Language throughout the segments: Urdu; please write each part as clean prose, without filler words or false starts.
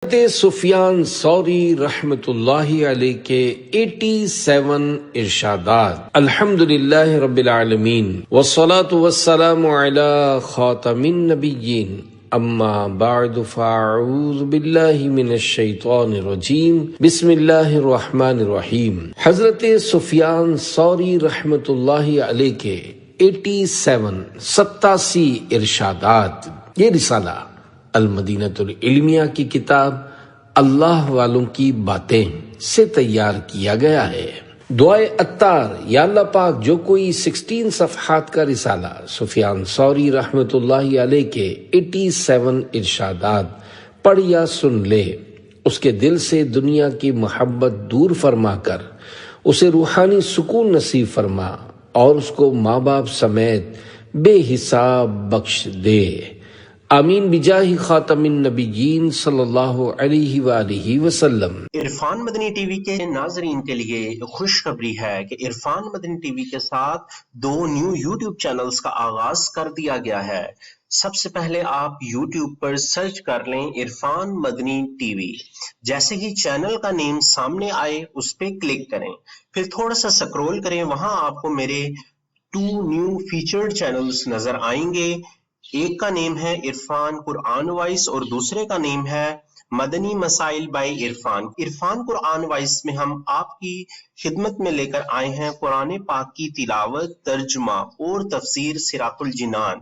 سفیان ثوری رحمت اللہ علیہ کے 87 ارشادات۔ الحمدللہ رب العالمین والصلاة والسلام علی خاتم النبیین، اما بعد فاعوذ باللہ من الشیطان الرجیم، بسم اللہ الرحمن الرحیم۔ حضرت سفیان ثوری رحمت اللہ علیہ کے 87 ارشادات، یہ رسالہ المدینۃ العلمیہ کی کتاب اللہ والوں کی باتیں سے تیار کیا گیا ہے۔ دعائے عطار، یا اللہ پاک جو کوئی 16 صفحات کا رسالہ سفیان ثوری رحمت اللہ علیہ کے 87 ارشادات پڑھ یا سن لے، اس کے دل سے دنیا کی محبت دور فرما کر اسے روحانی سکون نصیب فرما اور اس کو ماں باپ سمیت بے حساب بخش دے، آمین بجاہ خاتم النبیین صلی اللہ علیہ وآلہ وسلم۔ عرفان مدنی ٹی وی کے ناظرین کے لیے خوشخبری ہے کہ عرفان مدنی ٹی وی کے ساتھ 2 نیو یوٹیوب چینلز کا آغاز کر دیا گیا ہے۔ سب سے پہلے آپ یوٹیوب پر سرچ کر لیں عرفان مدنی ٹی وی، جیسے ہی چینل کا نیم سامنے آئے اس پہ کلک کریں، پھر تھوڑا سا سکرول کریں، وہاں آپ کو میرے 2 نیو فیچرڈ چینلز نظر آئیں گے۔ ایک کا نیم ہے عرفان قرآن وائس اور دوسرے کا نیم ہے مدنی مسائل بائی عرفان۔ عرفان قرآن وائس میں ہم آپ کی خدمت میں لے کر آئے ہیں قرآن پاک کی تلاوت، ترجمہ اور تفسیر صراط الجنان،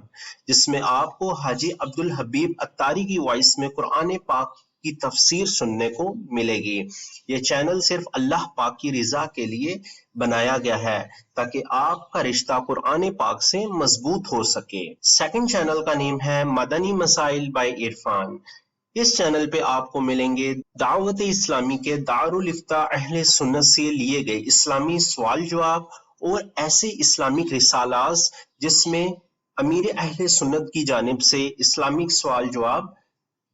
جس میں آپ کو حاجی عبدالحبیب اتاری کی وائس میں قرآن پاک کی تفسیر سننے کو ملے گی۔ یہ چینل صرف اللہ پاک کی رضا کے لیے بنایا گیا ہے تاکہ آپ کا رشتہ قرآن پاک سے مضبوط ہو سکے۔ سیکنڈ چینل کا نیم ہے مدنی مسائل بائی عرفان۔ اس چینل پہ آپ کو ملیں گے دعوت اسلامی کے دارالافتاء اہل سنت سے لیے گئے اسلامی سوال جواب اور ایسے اسلامک رسالات جس میں امیر اہل سنت کی جانب سے اسلامک سوال جواب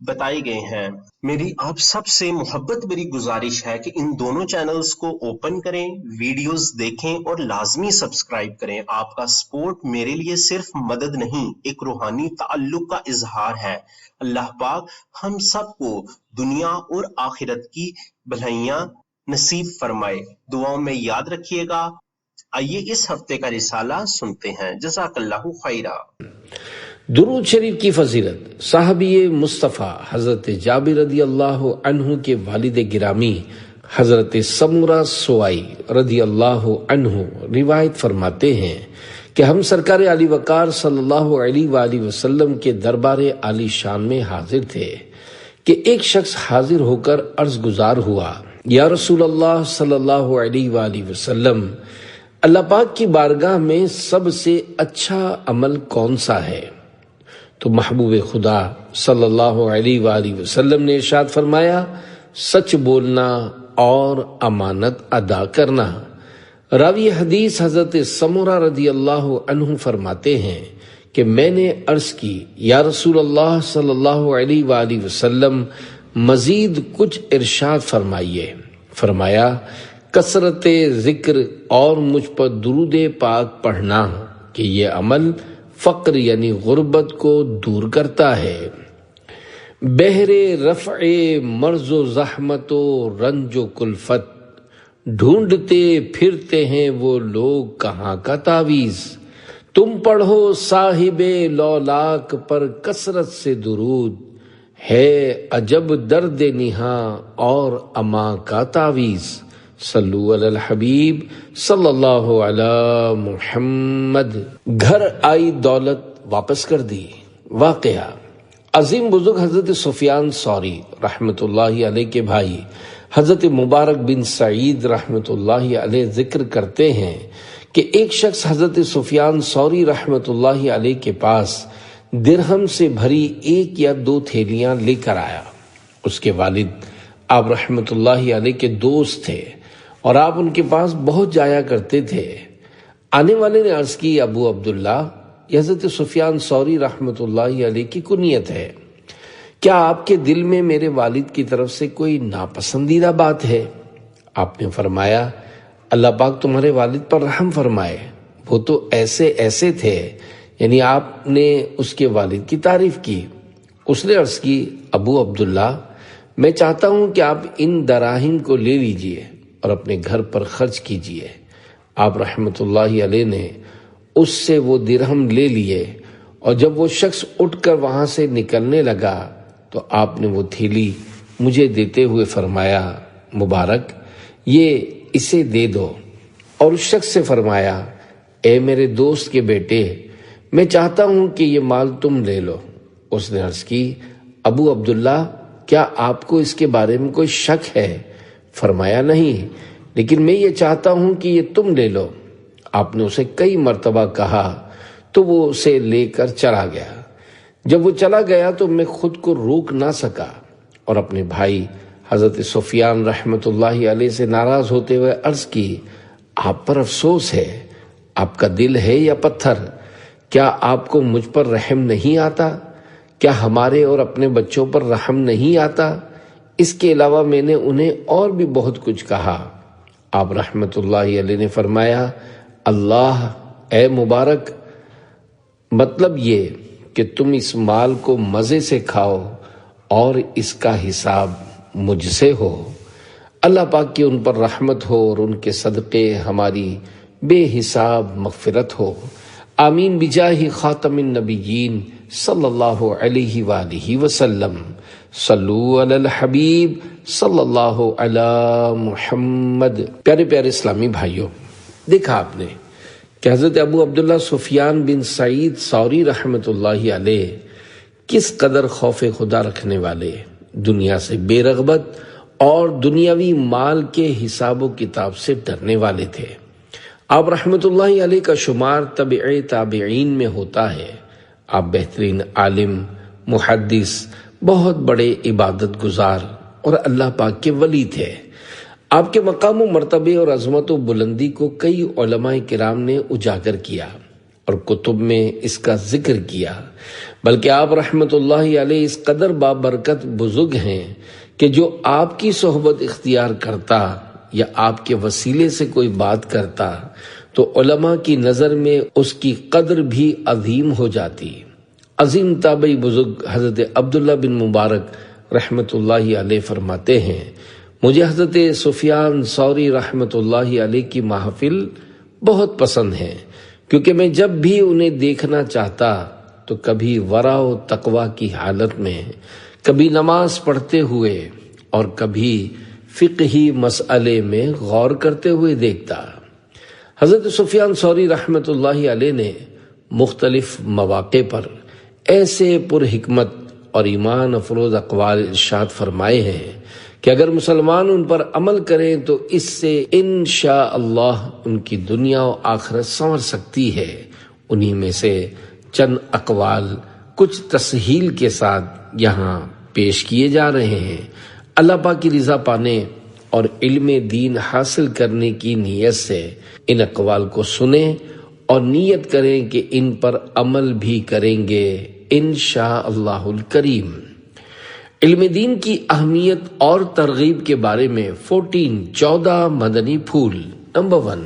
بتائے گئے ہیں۔ میری آپ سب سے محبت بری گزارش ہے کہ ان دونوں چینلز کو اوپن کریں، ویڈیوز دیکھیں اور لازمی سبسکرائب کریں۔ آپ کا سپورٹ میرے لیے صرف مدد نہیں، ایک روحانی تعلق کا اظہار ہے۔ اللہ پاک ہم سب کو دنیا اور آخرت کی بھلائیاں نصیب فرمائے۔ دعاؤں میں یاد رکھیے گا۔ آئیے اس ہفتے کا رسالہ سنتے ہیں۔ جزاک اللہ خیرہ۔ درود شریف کی فضیلت۔ صحابی مصطفیٰ حضرت جابر رضی اللہ عنہ کے والد گرامی حضرت سمورہ سوائی رضی اللہ عنہ روایت فرماتے ہیں کہ ہم سرکار علی وقار صلی اللہ علیہ وآلہ وسلم کے دربار عالی شان میں حاضر تھے کہ ایک شخص حاضر ہو کر عرض گزار ہوا، یا رسول اللہ صلی اللہ علیہ وآلہ وسلم، اللہ پاک کی بارگاہ میں سب سے اچھا عمل کون سا ہے؟ تو محبوب خدا صلی اللہ علیہ وآلہ وسلم نے ارشاد فرمایا، سچ بولنا اور امانت ادا کرنا۔ راوی حدیث حضرت سمورہ رضی اللہ عنہ فرماتے ہیں کہ میں نے عرض کی، یا رسول اللہ صلی اللہ علیہ وآلہ وسلم، مزید کچھ ارشاد فرمائیے۔ فرمایا، کثرت ذکر اور مجھ پر درود پاک پڑھنا کہ یہ عمل فقر یعنی غربت کو دور کرتا ہے۔ بہر رفع مرض و زحمت و رنج و کلفت، ڈھونڈتے پھرتے ہیں وہ لوگ کہاں کا تعویذ۔ تم پڑھو صاحب لولاک پر کثرت سے درود، ہے عجب درد نہاں اور اما کا تعویذ۔ صلو علی الحبیب صلی اللہ علی محمد۔ گھر آئی دولت واپس کر دی۔ واقعہ، عظیم بزرگ حضرت سفیان ثوری رحمت اللہ علیہ کے بھائی حضرت مبارک بن سعید رحمت اللہ علیہ ذکر کرتے ہیں کہ ایک شخص حضرت سفیان ثوری رحمت اللہ علیہ کے پاس درہم سے بھری 1 یا 2 تھیلیاں لے کر آیا۔ اس کے والد آپ رحمت اللہ علیہ کے دوست تھے اور آپ ان کے پاس بہت جایا کرتے تھے۔ آنے والے نے عرض کی، ابو عبداللہ، یہ حضرت سفیان ثوری رحمت اللہ علیہ کی کنیت ہے، کیا آپ کے دل میں میرے والد کی طرف سے کوئی ناپسندیدہ بات ہے؟ آپ نے فرمایا، اللہ پاک تمہارے والد پر رحم فرمائے، وہ تو ایسے تھے، یعنی آپ نے اس کے والد کی تعریف کی۔ اس نے عرض کی، ابو عبداللہ، میں چاہتا ہوں کہ آپ ان دراہم کو لے لیجئے اور اپنے گھر پر خرچ کیجئے۔ آپ رحمت اللہ علیہ نے اس سے وہ درہم لے لیے، اور جب وہ شخص اٹھ کر وہاں سے نکلنے لگا تو آپ نے وہ تھیلی مجھے دیتے ہوئے فرمایا، مبارک، یہ اسے دے دو۔ اور اس شخص سے فرمایا، اے میرے دوست کے بیٹے، میں چاہتا ہوں کہ یہ مال تم لے لو۔ اس نے عرض کی، ابو عبداللہ، کیا آپ کو اس کے بارے میں کوئی شک ہے؟ فرمایا، نہیں، لیکن میں یہ چاہتا ہوں کہ یہ تم لے لو۔ آپ نے اسے کئی مرتبہ کہا تو وہ اسے لے کر چلا گیا۔ جب وہ چلا گیا تو میں خود کو روک نہ سکا اور اپنے بھائی حضرت سفیان رحمت اللہ علیہ سے ناراض ہوتے ہوئے عرض کی، آپ پر افسوس ہے، آپ کا دل ہے یا پتھر؟ کیا آپ کو مجھ پر رحم نہیں آتا؟ کیا ہمارے اور اپنے بچوں پر رحم نہیں آتا؟ اس کے علاوہ میں نے انہیں اور بھی بہت کچھ کہا۔ آپ رحمت اللہ علیہ نے فرمایا، اللہ، اے مبارک، مطلب یہ کہ تم اس مال کو مزے سے کھاؤ اور اس کا حساب مجھ سے ہو۔ اللہ پاک کی ان پر رحمت ہو اور ان کے صدقے ہماری بے حساب مغفرت ہو۔ آمین بجاہ خاتم النبیین صلی اللہ علیہ وآلہ وسلم۔ صلو علی الحبیب صلی اللہ علی محمد۔ پیارے پیارے اسلامی بھائیوں، دیکھا آپ نے کہ حضرت ابو عبداللہ سفیان بن سعید ثوری رحمت اللہ علیہ کس قدر خوف خدا رکھنے والے، دنیا سے بے رغبت اور دنیاوی مال کے حساب و کتاب سے ڈرنے والے تھے۔ آپ رحمت اللہ علیہ کا شمار تبع تابعین میں ہوتا ہے۔ آپ بہترین عالم، محدث، بہت بڑے عبادت گزار اور اللہ پاک کے ولی تھے۔ آپ کے مقام و مرتبے اور عظمت و بلندی کو کئی علماء کرام نے اجاگر کیا اور کتب میں اس کا ذکر کیا، بلکہ آپ رحمت اللہ علیہ اس قدر بابرکت بزرگ ہیں کہ جو آپ کی صحبت اختیار کرتا یا آپ کے وسیلے سے کوئی بات کرتا تو علماء کی نظر میں اس کی قدر بھی عظیم ہو جاتی۔ عظیم تابعی بزرگ حضرت عبداللہ بن مبارک رحمت اللہ علیہ فرماتے ہیں، مجھے حضرت سفیان ثوری رحمت اللہ علیہ کی محفل بہت پسند ہے، کیونکہ میں جب بھی انہیں دیکھنا چاہتا تو کبھی ورع و تقوی کی حالت میں، کبھی نماز پڑھتے ہوئے اور کبھی فقہی مسئلے میں غور کرتے ہوئے دیکھتا۔ حضرت سفیان ثوری رحمت اللہ علیہ نے مختلف مواقع پر ایسے پر حکمت اور ایمان افروز اقوال ارشاد فرمائے ہیں کہ اگر مسلمان ان پر عمل کریں تو اس سے انشاءاللہ ان کی دنیا و آخرت سنور سکتی ہے۔ انہی میں سے چند اقوال کچھ تسہیل کے ساتھ یہاں پیش کیے جا رہے ہیں۔ اللہ پاک کی رضا پانے اور علم دین حاصل کرنے کی نیت سے ان اقوال کو سنیں اور نیت کریں کہ ان پر عمل بھی کریں گے انشاءاللہ الکریم۔ علم دین کی اہمیت اور ترغیب کے بارے میں 14 مدنی پھول۔ نمبر 1،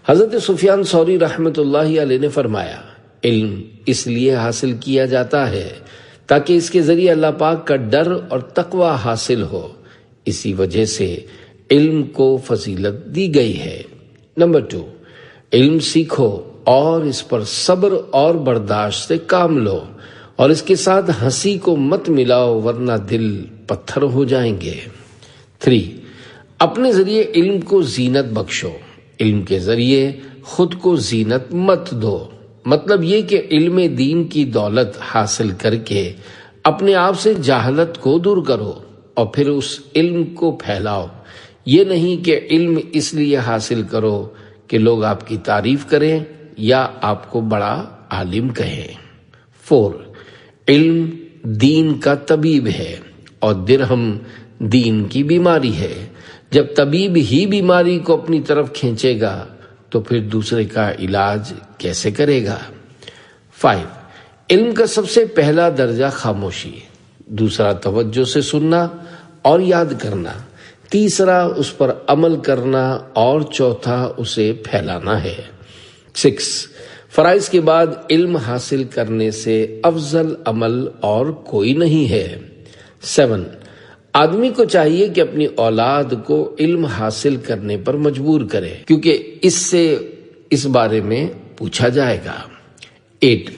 حضرت سفیان ثوری رحمت اللہ علیہ نے فرمایا، علم اس لیے حاصل کیا جاتا ہے تاکہ اس کے ذریعے اللہ پاک کا ڈر اور تقوی حاصل ہو، اسی وجہ سے علم کو فضیلت دی گئی ہے۔ نمبر 2، علم سیکھو اور اس پر صبر اور برداشت سے کام لو اور اس کے ساتھ ہنسی کو مت ملاؤ ورنہ دل پتھر ہو جائیں گے۔ 3، اپنے ذریعے علم کو زینت بخشو، علم کے ذریعے خود کو زینت مت دو، مطلب یہ کہ علم دین کی دولت حاصل کر کے اپنے آپ سے جہالت کو دور کرو اور پھر اس علم کو پھیلاؤ۔ یہ نہیں کہ علم اس لیے حاصل کرو کہ لوگ آپ کی تعریف کریں یا آپ کو بڑا عالم کہیں۔ 4، علم دین کا طبیب ہے اور درہم دین کی بیماری ہے۔ جب طبیب ہی بیماری کو اپنی طرف کھینچے گا تو پھر دوسرے کا علاج کیسے کرے گا؟ 5، علم کا سب سے پہلا درجہ خاموشی، دوسرا توجہ سے سننا اور یاد کرنا، تیسرا اس پر عمل کرنا اور چوتھا اسے پھیلانا ہے۔ 6، فرائض کے بعد علم حاصل کرنے سے افضل عمل اور کوئی نہیں ہے۔ 7، آدمی کو چاہیے کہ اپنی اولاد کو علم حاصل کرنے پر مجبور کرے، کیونکہ اس سے اس بارے میں پوچھا جائے گا۔ 8،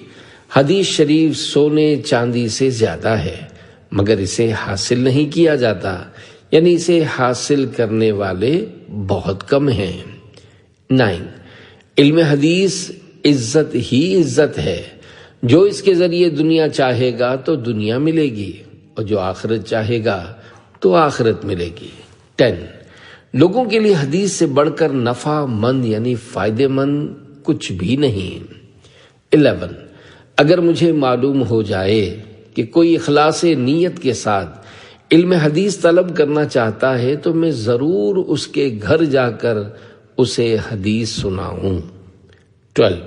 حدیث شریف سونے چاندی سے زیادہ ہے مگر اسے حاصل نہیں کیا جاتا، یعنی اسے حاصل کرنے والے بہت کم ہیں۔ 9، علم حدیث عزت ہی عزت ہے، جو اس کے ذریعے دنیا چاہے گا تو دنیا ملے گی اور جو آخرت چاہے گا تو آخرت ملے گی۔ 10، لوگوں کے لیے حدیث سے بڑھ کر نفع مند یعنی فائدے مند کچھ بھی نہیں۔ 11، اگر مجھے معلوم ہو جائے کہ کوئی اخلاص نیت کے ساتھ علم حدیث طلب کرنا چاہتا ہے تو میں ضرور اس کے گھر جا کر اسے حدیث سناؤں۔ 12،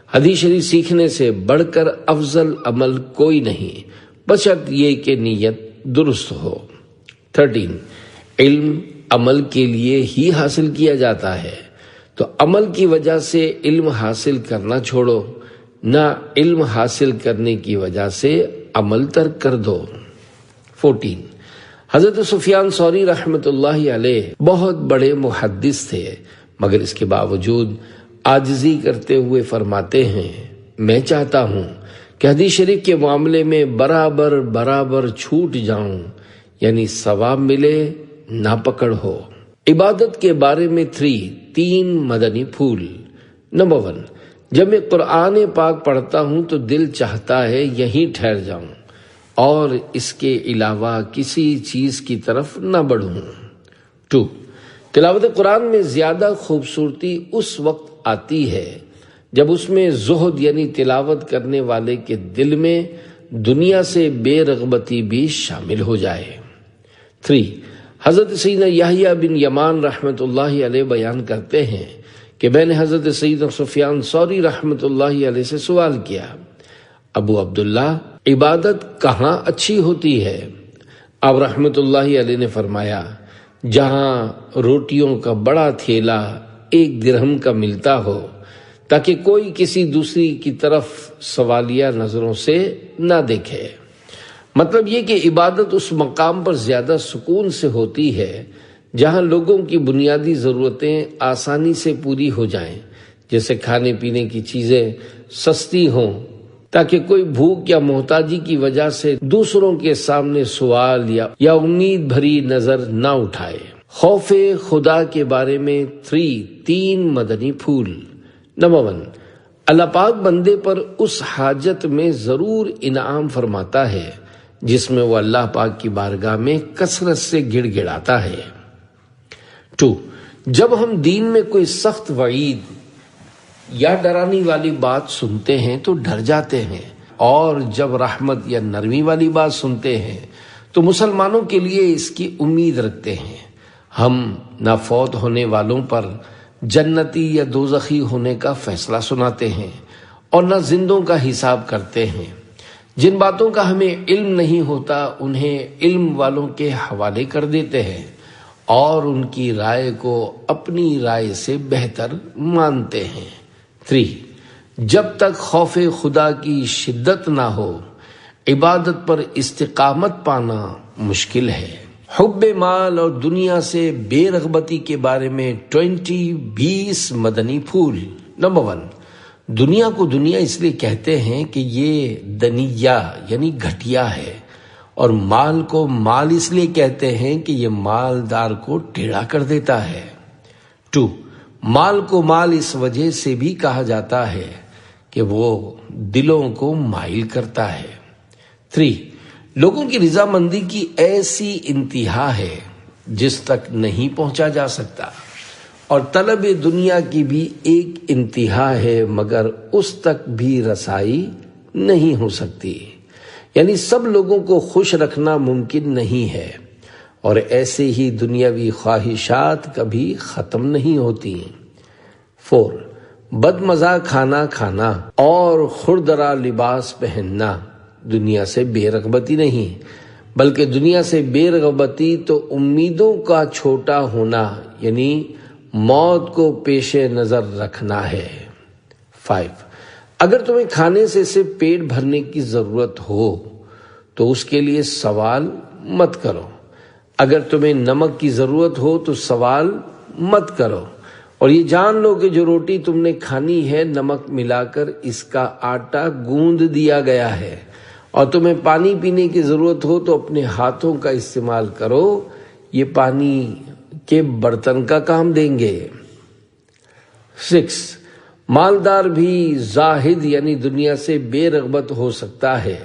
حدیث شریف سیکھنے سے بڑھ کر افضل عمل کوئی نہیں بشرط یہ کہ نیت درست ہو۔ 13، علم عمل کے لیے ہی حاصل کیا جاتا ہے، تو عمل کی وجہ سے علم حاصل کرنا چھوڑو، نہ علم حاصل کرنے کی وجہ سے عمل ترک کر دو۔ 14، حضرت سفیان ثوری رحمۃ اللہ علیہ بہت بڑے محدث تھے، مگر اس کے باوجود عاجزی کرتے ہوئے فرماتے ہیں، میں چاہتا ہوں کہ حدیث شریف کے معاملے میں برابر چھوٹ جاؤں، یعنی ثواب ملے نہ پکڑ ہو۔ عبادت کے بارے میں 3 مدنی پھول۔ نمبر 1، جب میں قرآن پاک پڑھتا ہوں تو دل چاہتا ہے یہیں ٹھہر جاؤں اور اس کے علاوہ کسی چیز کی طرف نہ بڑھوں۔ 2، تلاوت قرآن میں زیادہ خوبصورتی اس وقت آتی ہے جب اس میں زہد یعنی تلاوت کرنے والے کے دل میں دنیا سے بے رغبتی بھی شامل ہو جائے۔ 3، حضرت سیدنا یحییٰ بن یمان رحمۃ اللہ علیہ بیان کرتے ہیں کہ میں نے حضرت سیدنا سفیان ثوری رحمۃ اللہ علیہ سے سوال کیا، ابو عبداللہ عبادت کہاں اچھی ہوتی ہے؟ آپ رحمۃ اللہ علیہ نے فرمایا، جہاں روٹیوں کا بڑا تھیلا 1 درہم کا ملتا ہو تاکہ کوئی کسی دوسری کی طرف سوالیہ نظروں سے نہ دیکھے۔ مطلب یہ کہ عبادت اس مقام پر زیادہ سکون سے ہوتی ہے جہاں لوگوں کی بنیادی ضرورتیں آسانی سے پوری ہو جائیں، جیسے کھانے پینے کی چیزیں سستی ہوں تاکہ کوئی بھوک یا محتاجی کی وجہ سے دوسروں کے سامنے سوال یا امید بھری نظر نہ اٹھائے۔ خوف خدا کے بارے میں 3 مدنی پھول۔ نمبر 1، اللہ پاک بندے پر اس حاجت میں ضرور انعام فرماتا ہے جس میں وہ اللہ پاک کی بارگاہ میں کثرت سے گڑ گڑاتا ہے۔ 2، جب ہم دین میں کوئی سخت وعید یا ڈرانی والی بات سنتے ہیں تو ڈر جاتے ہیں، اور جب رحمت یا نرمی والی بات سنتے ہیں تو مسلمانوں کے لیے اس کی امید رکھتے ہیں۔ ہم نہ فوت ہونے والوں پر جنتی یا دوزخی ہونے کا فیصلہ سناتے ہیں اور نہ زندوں کا حساب کرتے ہیں۔ جن باتوں کا ہمیں علم نہیں ہوتا انہیں علم والوں کے حوالے کر دیتے ہیں اور ان کی رائے کو اپنی رائے سے بہتر مانتے ہیں۔ 3، جب تک خوف خدا کی شدت نہ ہو عبادت پر استقامت پانا مشکل ہے۔ حب مال اور دنیا سے بے رغبتی کے بارے میں 20 مدنی پھول۔ نمبر 1، دنیا کو دنیا اس لیے کہتے ہیں کہ یہ دنیا یعنی گھٹیا ہے، اور مال کو مال اس لیے کہتے ہیں کہ یہ مالدار کو ٹیڑھا کر دیتا ہے۔ 2، مال کو مال اس وجہ سے بھی کہا جاتا ہے کہ وہ دلوں کو مائل کرتا ہے۔ 3، لوگوں کی رضامندی کی ایسی انتہا ہے جس تک نہیں پہنچا جا سکتا، اور طلب دنیا کی بھی ایک انتہا ہے مگر اس تک بھی رسائی نہیں ہو سکتی، یعنی سب لوگوں کو خوش رکھنا ممکن نہیں ہے، اور ایسے ہی دنیاوی خواہشات کبھی ختم نہیں ہوتی۔ 4، بد مزہ کھانا کھانا اور خوردرا لباس پہننا دنیا سے بے رغبتی نہیں، بلکہ دنیا سے بے رغبتی تو امیدوں کا چھوٹا ہونا یعنی موت کو پیش نظر رکھنا ہے۔ 5، اگر تمہیں کھانے سے صرف پیٹ بھرنے کی ضرورت ہو تو اس کے لیے سوال مت کرو، اگر تمہیں نمک کی ضرورت ہو تو سوال مت کرو، اور یہ جان لو کہ جو روٹی تم نے کھانی ہے نمک ملا کر اس کا آٹا گوندھ دیا گیا ہے، اور تمہیں پانی پینے کی ضرورت ہو تو اپنے ہاتھوں کا استعمال کرو، یہ پانی کے برتن کا کام دیں گے۔ 6، مالدار بھی زاہد یعنی دنیا سے بے رغبت ہو سکتا ہے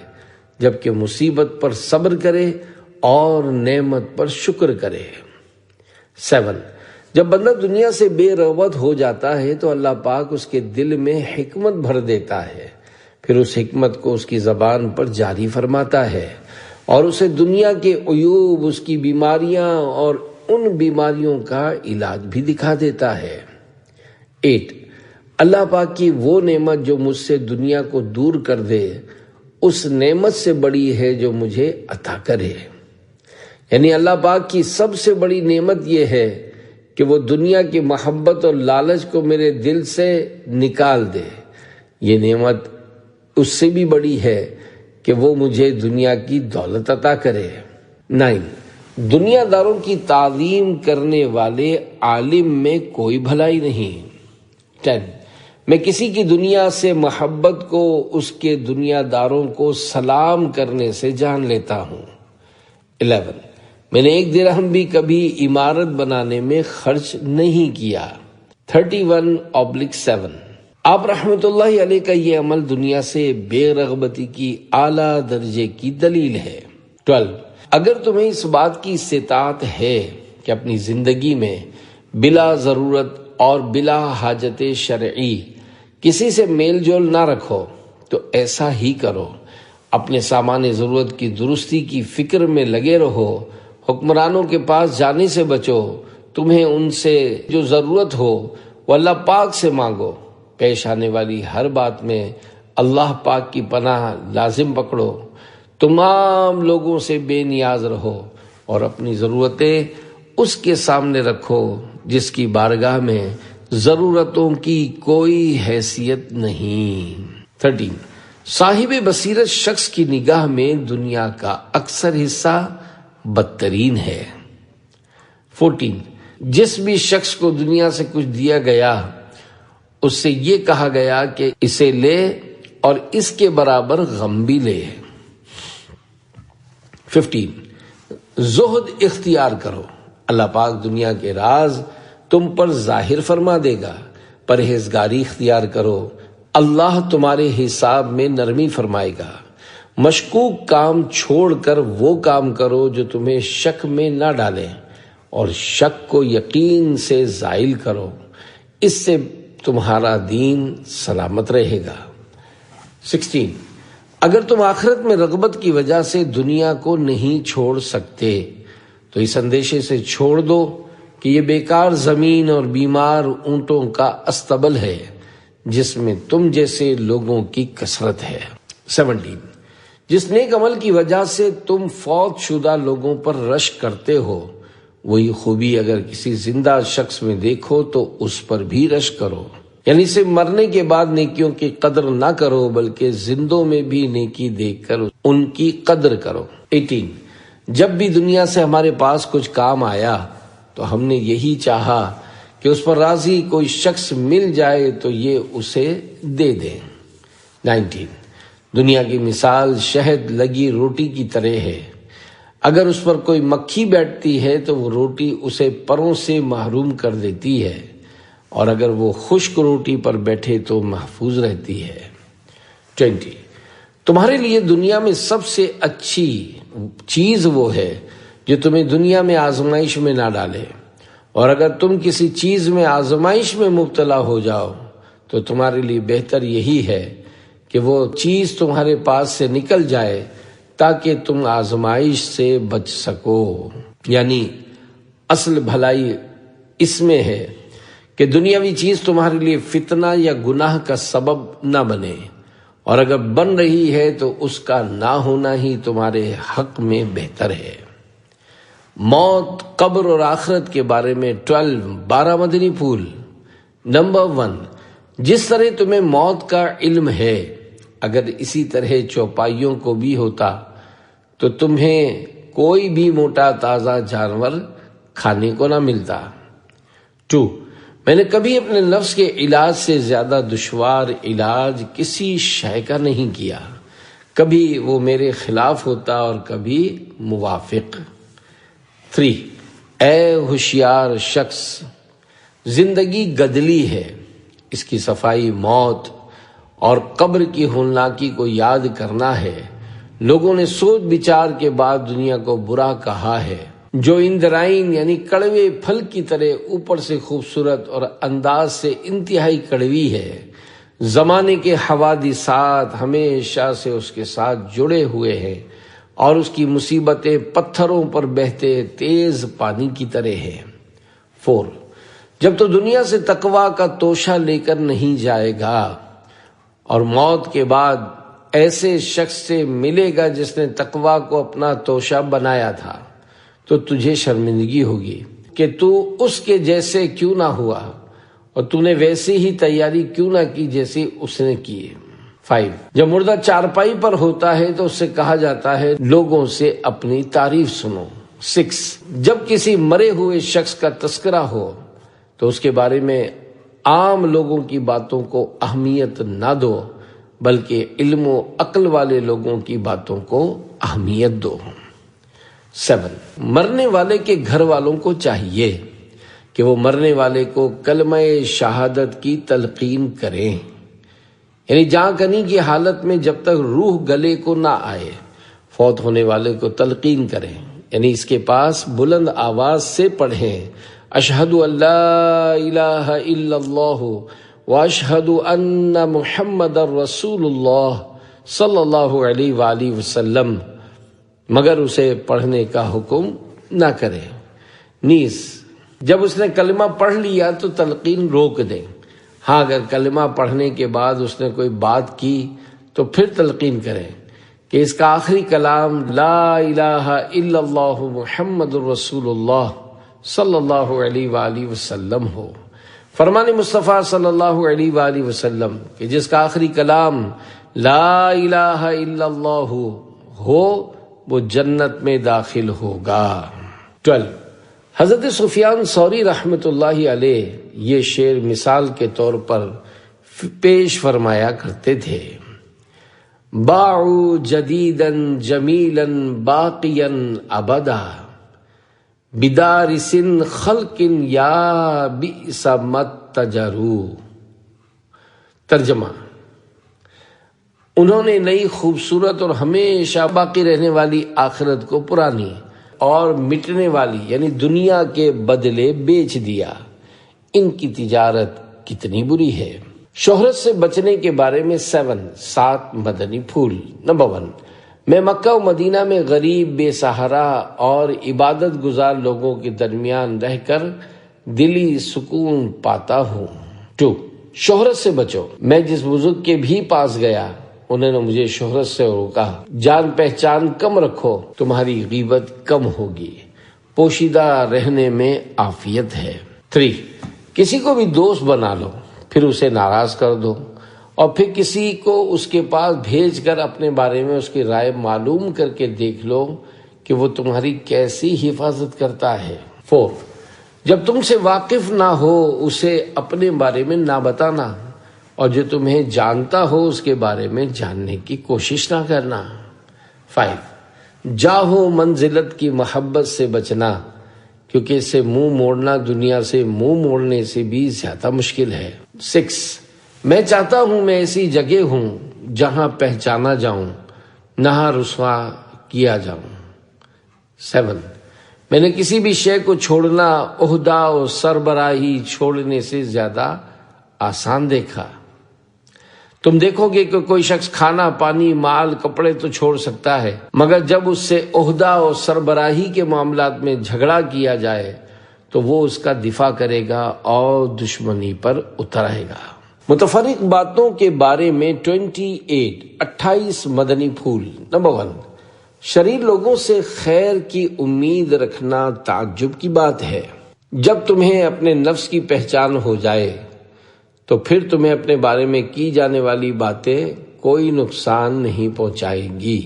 جبکہ مصیبت پر صبر کرے اور نعمت پر شکر کرے۔ 7، جب بندہ دنیا سے بے رغبت ہو جاتا ہے تو اللہ پاک اس کے دل میں حکمت بھر دیتا ہے، پھر اس حکمت کو اس کی زبان پر جاری فرماتا ہے اور اسے دنیا کے عیوب، اس کی بیماریاں اور ان بیماریوں کا علاج بھی دکھا دیتا ہے۔ 8، اللہ پاک کی وہ نعمت جو مجھ سے دنیا کو دور کر دے اس نعمت سے بڑی ہے جو مجھے عطا کرے، یعنی اللہ پاک کی سب سے بڑی نعمت یہ ہے کہ وہ دنیا کی محبت اور لالچ کو میرے دل سے نکال دے، یہ نعمت اس سے بھی بڑی ہے کہ وہ مجھے دنیا کی دولت عطا کرے۔ 9، دنیا داروں کی تعظیم کرنے والے عالم میں کوئی بھلائی نہیں۔ 10، میں کسی کی دنیا سے محبت کو اس کے دنیا داروں کو سلام کرنے سے جان لیتا ہوں۔ 11، میں نے 1 درہم بھی کبھی عمارت بنانے میں خرچ نہیں کیا۔ 31/7، آپ رحمت اللہ علیہ کا یہ عمل دنیا سے بے رغبتی کی اعلیٰ درجے کی دلیل ہے۔ 12، اگر تمہیں اس بات کی استطاعت ہے کہ اپنی زندگی میں بلا ضرورت اور بلا حاجت شرعی کسی سے میل جول نہ رکھو تو ایسا ہی کرو، اپنے سامان ضرورت کی درستی کی فکر میں لگے رہو، حکمرانوں کے پاس جانے سے بچو، تمہیں ان سے جو ضرورت ہو وہ اللہ پاک سے مانگو، پیش آنے والی ہر بات میں اللہ پاک کی پناہ لازم پکڑو، تمام لوگوں سے بے نیاز رہو اور اپنی ضرورتیں اس کے سامنے رکھو جس کی بارگاہ میں ضرورتوں کی کوئی حیثیت نہیں۔ 13، صاحب بصیرت شخص کی نگاہ میں دنیا کا اکثر حصہ بدترین ہے۔ 14، جس بھی شخص کو دنیا سے کچھ دیا گیا اس سے یہ کہا گیا کہ اسے لے اور اس کے برابر غم بھی لے۔ 15، زہد اختیار کرو، اللہ پاک دنیا کے راز تم پر ظاہر فرما دے گا، پرہیزگاری اختیار کرو، اللہ تمہارے حساب میں نرمی فرمائے گا، مشکوک کام چھوڑ کر وہ کام کرو جو تمہیں شک میں نہ ڈالیں، اور شک کو یقین سے زائل کرو، اس سے تمہارا دین سلامت رہے گا۔ 16، اگر تم آخرت میں رغبت کی وجہ سے دنیا کو نہیں چھوڑ سکتے تو اس اندیشے سے چھوڑ دو کہ یہ بیکار زمین اور بیمار اونٹوں کا استبل ہے جس میں تم جیسے لوگوں کی کثرت ہے۔ 17، جس نیک عمل کی وجہ سے تم فوت شدہ لوگوں پر رشک کرتے ہو وہی خوبی اگر کسی زندہ شخص میں دیکھو تو اس پر بھی رشک کرو، یعنی اسے مرنے کے بعد نیکیوں کی قدر نہ کرو بلکہ زندوں میں بھی نیکی دیکھ کر ان کی قدر کرو۔ 18، جب بھی دنیا سے ہمارے پاس کچھ کام آیا تو ہم نے یہی چاہا کہ اس پر راضی کوئی شخص مل جائے تو یہ اسے دے دیں۔ 19، دنیا کی مثال شہد لگی روٹی کی طرح ہے، اگر اس پر کوئی مکھی بیٹھتی ہے تو وہ روٹی اسے پروں سے محروم کر دیتی ہے، اور اگر وہ خشک روٹی پر بیٹھے تو محفوظ رہتی ہے۔ 20، تمہارے لیے دنیا میں سب سے اچھی چیز وہ ہے جو تمہیں دنیا میں آزمائش میں نہ ڈالے، اور اگر تم کسی چیز میں آزمائش میں مبتلا ہو جاؤ تو تمہارے لیے بہتر یہی ہے کہ وہ چیز تمہارے پاس سے نکل جائے تاکہ تم آزمائش سے بچ سکو، یعنی اصل بھلائی اس میں ہے کہ دنیاوی چیز تمہارے لیے فتنہ یا گناہ کا سبب نہ بنے، اور اگر بن رہی ہے تو اس کا نہ ہونا ہی تمہارے حق میں بہتر ہے۔ موت، قبر اور آخرت کے بارے میں 12 مدنی پھول۔ نمبر 1، جس طرح تمہیں موت کا علم ہے اگر اسی طرح چوپائیوں کو بھی ہوتا تو تمہیں کوئی بھی موٹا تازہ جانور کھانے کو نہ ملتا۔ 2، میں نے کبھی اپنے نفس کے علاج سے زیادہ دشوار علاج کسی شے کا نہیں کیا، کبھی وہ میرے خلاف ہوتا اور کبھی موافق۔ 3، اے ہوشیار شخص، زندگی گدلی ہے، اس کی صفائی موت اور قبر کی ہولناکی کو یاد کرنا ہے۔ لوگوں نے سوچ بچار کے بعد دنیا کو برا کہا ہے، جو اندرائن یعنی کڑوے پھل کی طرح اوپر سے خوبصورت اور انداز سے انتہائی کڑوی ہے۔ زمانے کے حوادثات ہمیشہ سے اس کے ساتھ جڑے ہوئے ہیں اور اس کی مصیبتیں پتھروں پر بہتے تیز پانی کی طرح ہیں۔ 4، جب تو دنیا سے تقویٰ کا توشہ لے کر نہیں جائے گا اور موت کے بعد ایسے شخص سے ملے گا جس نے تقویٰ کو اپنا توشہ بنایا تھا، تو تجھے شرمندگی ہوگی کہ تو اس کے جیسے کیوں نہ ہوا اور تو نے ویسی ہی تیاری کیوں نہ کی جیسی اس نے کی۔ 5، جب مردہ چارپائی پر ہوتا ہے تو اس سے کہا جاتا ہے لوگوں سے اپنی تعریف سنو۔ 6، جب کسی مرے ہوئے شخص کا تذکرہ ہو تو اس کے بارے میں عام لوگوں کی باتوں کو اہمیت نہ دو، بلکہ علم و عقل والے لوگوں کی باتوں کو اہمیت دو۔ 7، مرنے والے کے گھر والوں کو چاہیے کہ وہ مرنے والے کو کلمہ شہادت کی تلقین کریں، یعنی جاں کنی کی حالت میں جب تک روح گلے کو نہ آئے فوت ہونے والے کو تلقین کریں، یعنی اس کے پاس بلند آواز سے پڑھیں، اشہد ان لا الہ الا اللہ واشہد ان محمد رسول اللہ صلی اللہ علیہ وآلہ وسلم، مگر اسے پڑھنے کا حکم نہ کرے۔ نیز جب اس نے کلمہ پڑھ لیا تو تلقین روک دیں، ہاں اگر کلمہ پڑھنے کے بعد اس نے کوئی بات کی تو پھر تلقین کریں کہ اس کا آخری کلام لا الہ الا اللہ محمد رسول اللہ صلی اللہ علیہ وآلہ وسلم ہو۔ فرمان مصطفیٰ صلی اللہ علیہ وآلہ وسلم کہ جس کا آخری کلام لا الہ الا اللہ ہو وہ جنت میں داخل ہوگا۔ 12، حضرت سفیان ثوری رحمۃ اللہ علیہ یہ شعر مثال کے طور پر پیش فرمایا کرتے تھے، باعوا جدیدا جمیلا باقیا ابدا بدارس خلق یا بئس ما اتجروا۔ ترجمہ، انہوں نے نئی خوبصورت اور ہمیشہ باقی رہنے والی آخرت کو پرانی اور مٹنے والی یعنی دنیا کے بدلے بیچ دیا، ان کی تجارت کتنی بری ہے۔ شہرت سے بچنے کے بارے میں 7 مدنی پھول۔ نمبر 1، میں مکہ و مدینہ میں غریب، بے سہارا اور عبادت گزار لوگوں کے درمیان رہ کر دلی سکون پاتا ہوں۔ 2، شہرت سے بچو۔ میں جس بزرگ کے بھی پاس گیا انہوں نے مجھے شہرت سے روکا، جان پہچان کم رکھو، تمہاری غیبت کم ہوگی، پوشیدہ رہنے میں عافیت ہے۔ 3، کسی کو بھی دوست بنا لو پھر اسے ناراض کر دو، اور پھر کسی کو اس کے پاس بھیج کر اپنے بارے میں اس کی رائے معلوم کر کے دیکھ لو کہ وہ تمہاری کیسی حفاظت کرتا ہے۔ 4، جب تم سے واقف نہ ہو اسے اپنے بارے میں نہ بتانا، اور جو تمہیں جانتا ہو اس کے بارے میں جاننے کی کوشش نہ کرنا۔ 5، جاہ و منزلت کی محبت سے بچنا، کیونکہ اس سے منہ موڑنا دنیا سے منہ موڑنے سے بھی زیادہ مشکل ہے۔ 6، میں چاہتا ہوں میں ایسی جگہ ہوں جہاں پہچانا جاؤں، نہ رسوا کیا جاؤں۔ 7، میں نے کسی بھی شے کو چھوڑنا عہدہ و سربراہی چھوڑنے سے زیادہ آسان دیکھا۔ تم دیکھو گے کہ کوئی شخص کھانا، پانی، مال، کپڑے تو چھوڑ سکتا ہے، مگر جب اس سے عہدہ اور سربراہی کے معاملات میں جھگڑا کیا جائے تو وہ اس کا دفاع کرے گا اور دشمنی پر اتر آئے گا۔ متفرق باتوں کے بارے میں 28 مدنی پھول۔ نمبر 1، شریر لوگوں سے خیر کی امید رکھنا تعجب کی بات ہے۔ جب تمہیں اپنے نفس کی پہچان ہو جائے تو پھر تمہیں اپنے بارے میں کی جانے والی باتیں کوئی نقصان نہیں پہنچائیں گی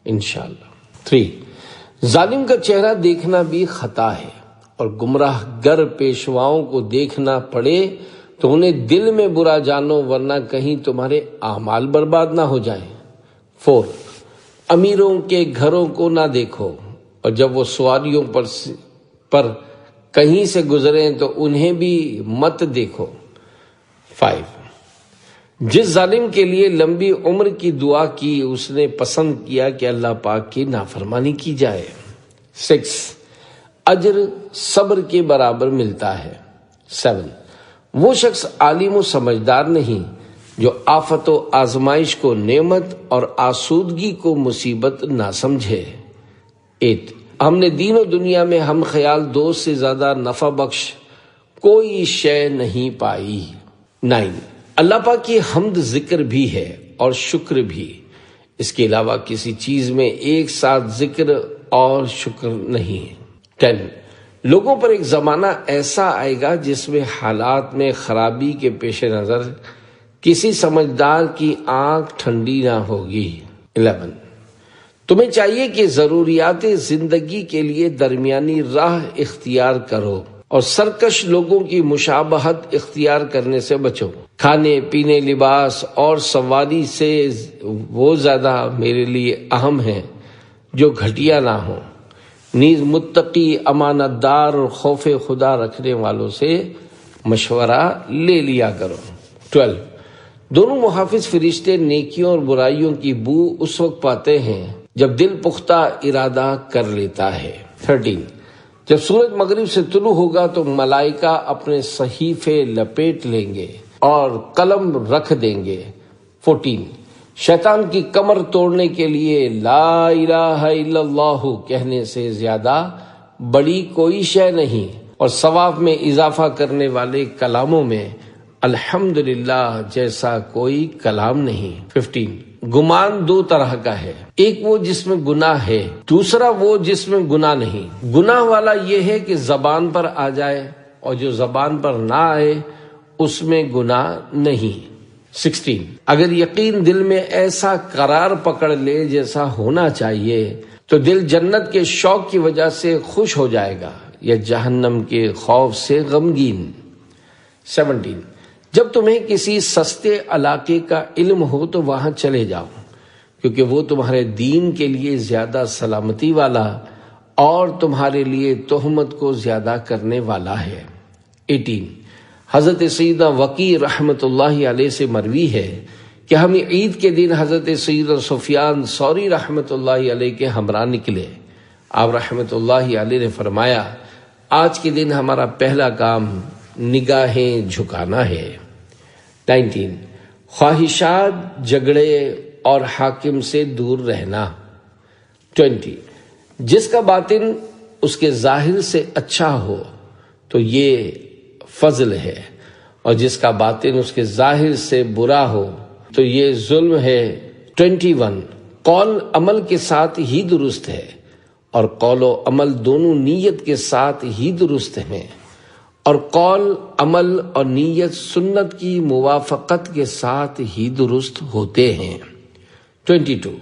انشاءاللہ۔ 3، ظالم کا چہرہ دیکھنا بھی خطا ہے، اور گمراہ گر پیشواؤں کو دیکھنا پڑے تو انہیں دل میں برا جانو، ورنہ کہیں تمہارے اعمال برباد نہ ہو جائیں۔ 4، امیروں کے گھروں کو نہ دیکھو، اور جب وہ سواریوں پر کہیں سے گزریں تو انہیں بھی مت دیکھو۔ 5، جس ظالم کے لیے لمبی عمر کی دعا کی، اس نے پسند کیا کہ اللہ پاک کی نافرمانی کی جائے۔ 6، اجر صبر کے برابر ملتا ہے۔ 7، وہ شخص عالم و سمجھدار نہیں جو آفت و آزمائش کو نعمت اور آسودگی کو مصیبت نہ سمجھے۔ 8، ہم نے دین و دنیا میں ہم خیال دوست سے زیادہ نفع بخش کوئی شے نہیں پائی۔ 9، اللہ پاک کی حمد ذکر بھی ہے اور شکر بھی، اس کے علاوہ کسی چیز میں ایک ساتھ ذکر اور شکر نہیں۔ 10، لوگوں پر ایک زمانہ ایسا آئے گا جس میں حالات میں خرابی کے پیش نظر کسی سمجھدار کی آنکھ ٹھنڈی نہ ہوگی۔ 11، تمہیں چاہیے کہ ضروریات زندگی کے لیے درمیانی راہ اختیار کرو اور سرکش لوگوں کی مشابہت اختیار کرنے سے بچو۔ کھانے پینے، لباس اور سواری سے وہ زیادہ میرے لیے اہم ہیں جو گھٹیا نہ ہوں، نیز متقی، امانت دار اور خوف خدا رکھنے والوں سے مشورہ لے لیا کرو۔ 12، دونوں محافظ فرشتے نیکیوں اور برائیوں کی بو اس وقت پاتے ہیں جب دل پختہ ارادہ کر لیتا ہے۔ 13، جب سورج مغرب سے طلوع ہوگا تو ملائکہ اپنے صحیفے لپیٹ لیں گے اور قلم رکھ دیں گے۔ 14، شیطان کی کمر توڑنے کے لیے لا الہ الا اللہ کہنے سے زیادہ بڑی کوئی شے نہیں، اور ثواب میں اضافہ کرنے والے کلاموں میں الحمدللہ جیسا کوئی کلام نہیں۔ 15، گمان دو طرح کا ہے، ایک وہ جس میں گناہ ہے، دوسرا وہ جس میں گناہ نہیں۔ گناہ والا یہ ہے کہ زبان پر آ جائے، اور جو زبان پر نہ آئے اس میں گناہ نہیں۔ 16، اگر یقین دل میں ایسا قرار پکڑ لے جیسا ہونا چاہیے تو دل جنت کے شوق کی وجہ سے خوش ہو جائے گا یا جہنم کے خوف سے غمگین۔ 17، جب تمہیں کسی سستے علاقے کا علم ہو تو وہاں چلے جاؤ، کیونکہ وہ تمہارے دین کے لیے زیادہ سلامتی والا اور تمہارے لیے تہمت کو زیادہ کرنے والا ہے۔ 18، حضرت سیدنا وقی رحمت اللہ علیہ سے مروی ہے کہ ہم عید کے دن حضرت سیدنا سفیان ثوری رحمت اللہ علیہ کے ہمراہ نکلے۔ آپ رحمت اللہ علیہ نے فرمایا، آج کے دن ہمارا پہلا کام نگاہیں جھکانا ہے۔ 19، خواہشات، جھگڑے اور حاکم سے دور رہنا۔ 20، جس کا باطن اس کے ظاہر سے اچھا ہو تو یہ فضل ہے، اور جس کا باطن اس کے ظاہر سے برا ہو تو یہ ظلم ہے۔ 21، قول عمل کے ساتھ ہی درست ہے، اور قول و عمل دونوں نیت کے ساتھ ہی درست ہیں، اور قول عمل اور نیت سنت کی موافقت کے ساتھ ہی درست ہوتے ہیں۔ 22،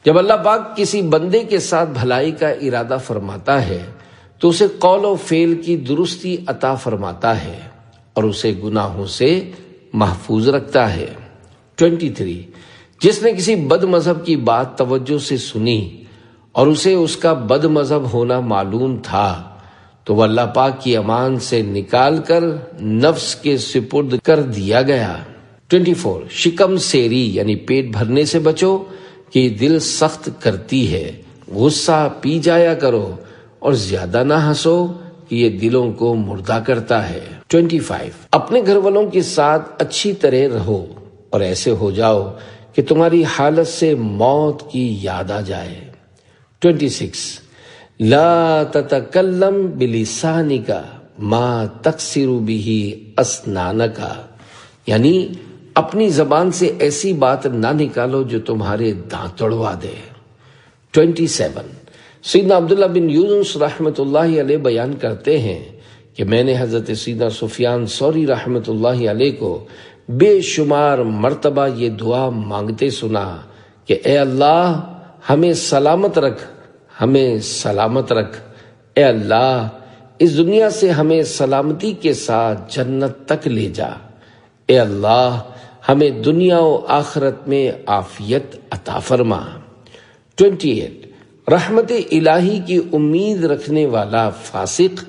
جب اللہ پاک کسی بندے کے ساتھ بھلائی کا ارادہ فرماتا ہے تو اسے قول و فعل کی درستی عطا فرماتا ہے اور اسے گناہوں سے محفوظ رکھتا ہے۔ 23، جس نے کسی بد مذہب کی بات توجہ سے سنی اور اسے اس کا بد مذہب ہونا معلوم تھا تو وہ اللہ پاک کی امان سے نکال کر نفس کے سپرد کر دیا گیا۔ 24، شکم سیری یعنی پیٹ بھرنے سے بچو کہ یہ دل سخت کرتی ہے، غصہ پی جایا کرو اور زیادہ نہ ہنسو کہ یہ دلوں کو مردہ کرتا ہے۔ 25، اپنے گھر والوں کے ساتھ اچھی طرح رہو اور ایسے ہو جاؤ کہ تمہاری حالت سے موت کی یاد آ جائے۔ 26، لا تتکلم بلسانک ما تکسر بہ اسنانک، یعنی اپنی زبان سے ایسی بات نہ نکالو جو تمہارے دانت توڑوا دے۔ 27، سیدنا عبداللہ بن یونس رحمت اللہ علیہ بیان کرتے ہیں کہ میں نے حضرت سیدنا سفیان ثوری رحمت اللہ علیہ کو بے شمار مرتبہ یہ دعا مانگتے سنا کہ اے اللہ ہمیں سلامت رکھ، ہمیں سلامت رکھ۔ اے اللہ اس دنیا سے ہمیں سلامتی کے ساتھ جنت تک لے جا۔ اے اللہ ہمیں دنیا و آخرت میں عافیت عطا فرما۔ 28 رحمت الہی کی امید رکھنے والا فاسق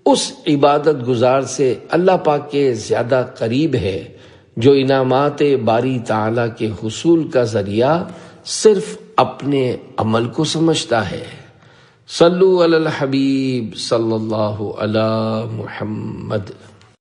اس عبادت گزار سے اللہ پاک کے زیادہ قریب ہے جو انعامات باری تعالی کے حصول کا ذریعہ صرف اپنے عمل کو سمجھتا ہے۔ صلو علی الحبیب صلی اللہ علی محمد۔